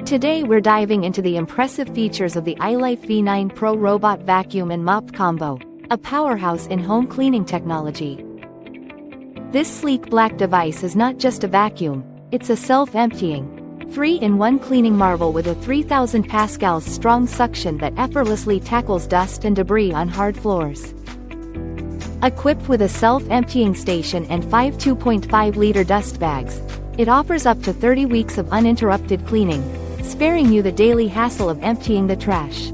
Today we're diving into the impressive features of the ILIFE V9 Pro robot vacuum and mop combo, a powerhouse in home cleaning technology. This sleek black device is not just a vacuum, it's a self-emptying, 3-in-1 cleaning marvel with a 3000 pascals strong suction that effortlessly tackles dust and debris on hard floors. Equipped with a self-emptying station and 5 2.5-liter dust bags, it offers up to 30 weeks of uninterrupted cleaning, sparing you the daily hassle of emptying the trash.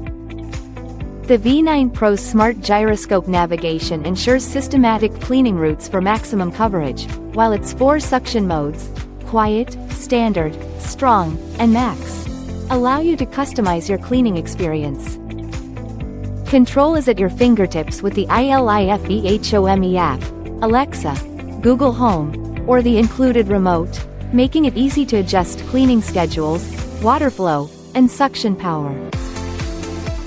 The V9 Pro's smart gyroscope navigation ensures systematic cleaning routes for maximum coverage, while its 4 suction modes, quiet, standard, strong, and max, allow you to customize your cleaning experience. Control is at your fingertips with the ILIFEHOME app, Alexa, Google Home, or the included remote, making it easy to adjust cleaning schedules, water flow, and suction power.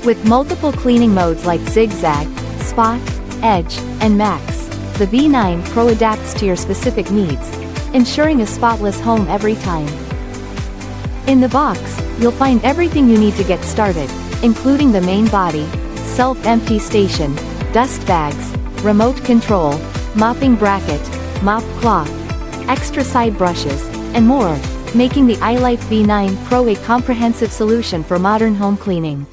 With multiple cleaning modes like zigzag, spot, edge, and max, the V9 Pro adapts to your specific needs, ensuring a spotless home every time. In the box, you'll find everything you need to get started, including the main body, self-empty station, dust bags, remote control, mopping bracket, mop cloth, extra side brushes, and more, making the ILIFE V9 Pro a comprehensive solution for modern home cleaning.